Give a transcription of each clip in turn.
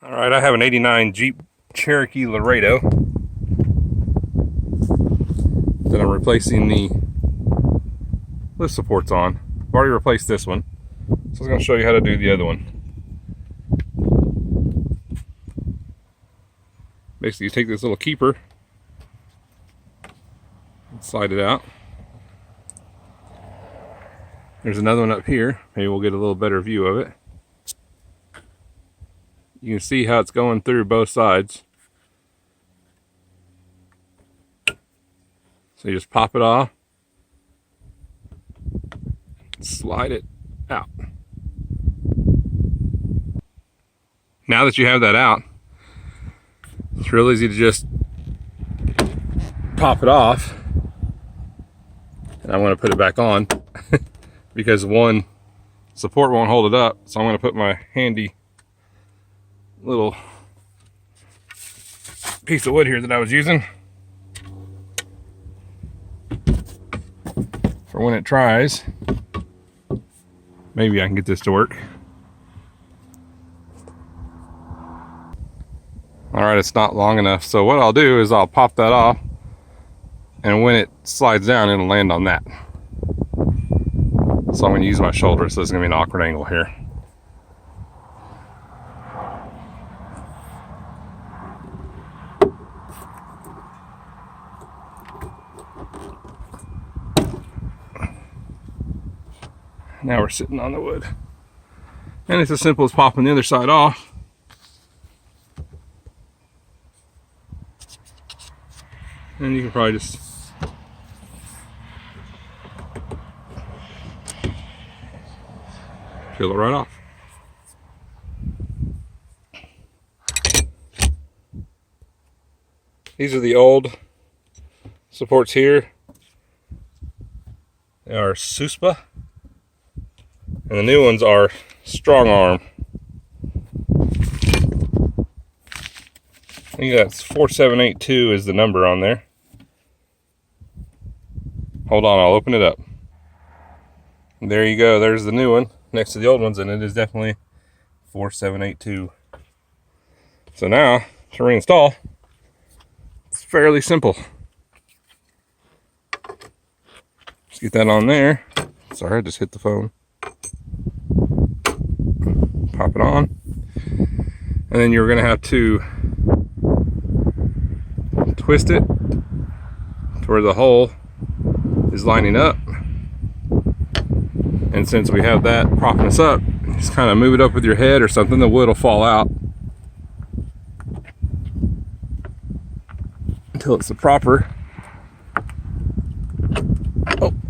Alright, I have an 89 Jeep Cherokee Laredo that I'm replacing the lift supports on. I've already replaced this one, so I was going to show you how to do the other one. Basically, you take this little keeper and slide it out. There's another one up here. Maybe we'll get a little better view of it. You can see how it's going through both sides. So you just pop it off, slide it out. Now that you have that out, it's real easy to just pop it off. And I'm going to put it back on because one support won't hold it up. So I'm going to put my handy little piece of wood here that I was using for when it tries. Maybe I can get this to work. Alright, it's not long enough. So what I'll do is I'll pop that off, and when it slides down, it'll land on that. So I'm going to use my shoulder, so it's going to be an awkward angle here. Now we're sitting on the wood. And it's as simple as popping the other side off. And you can probably just peel it right off. These are the old supports here. They are SUSPA. And the new ones are strong arm. I think that's 4782 is the number on there. Hold on, I'll open it up. There you go, there's the new one next to the old ones, and it is definitely 4782. So now, to reinstall, it's fairly simple. Just get that on there. Sorry, I just hit the phone. Pop it on, and then you're going to have to twist it to where the hole is lining up. And since we have that propping us up, just kind of move it up with your head or something, the wood will fall out until it's the proper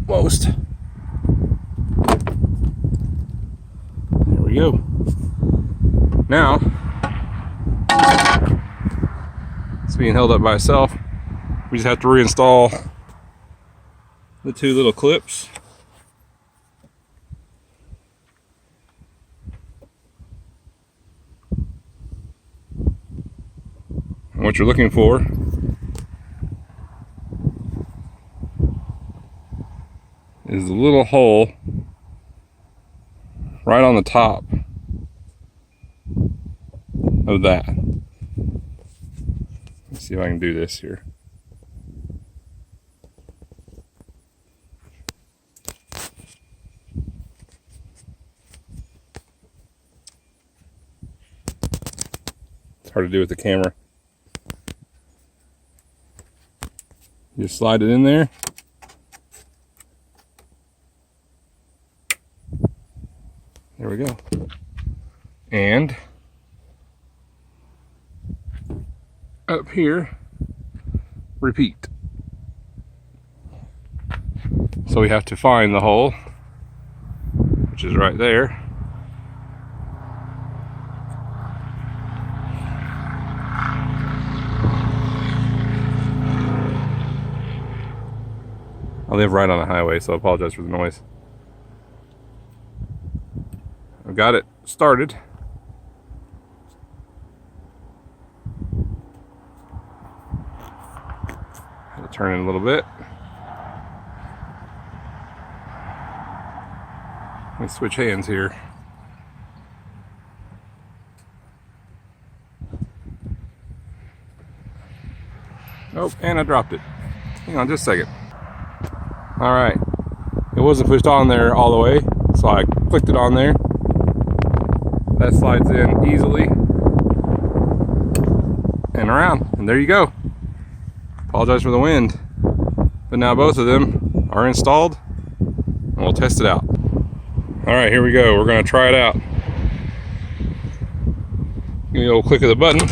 almost. There we go. Now, it's being held up by itself. We just have to reinstall the two little clips. And what you're looking for is the little hole right on the top of that. Let's see if I can do this here. It's hard to do with the camera. You just slide it in there. There we go. And up here, repeat. So we have to find the hole, which is right there. I live right on a highway, so I apologize for the noise. I've got it started. Had to turn it a little bit. Let me switch hands here. Oh, and I dropped it. Hang on just a second. All right, it wasn't pushed on there all the way, so I clicked it on there. That slides in easily and around, and there you go. Apologize for the wind, but now both of them are installed, and we'll test it out. All right, here we go. We're gonna try it out. Give me a little click of the button.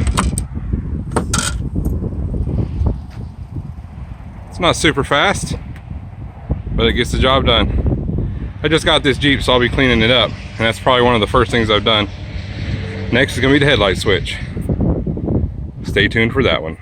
It's not super fast, but it gets the job done. I just got this Jeep, so I'll be cleaning it up, and that's probably one of the first things I've done. Next is gonna be the headlight switch. Stay tuned for that one.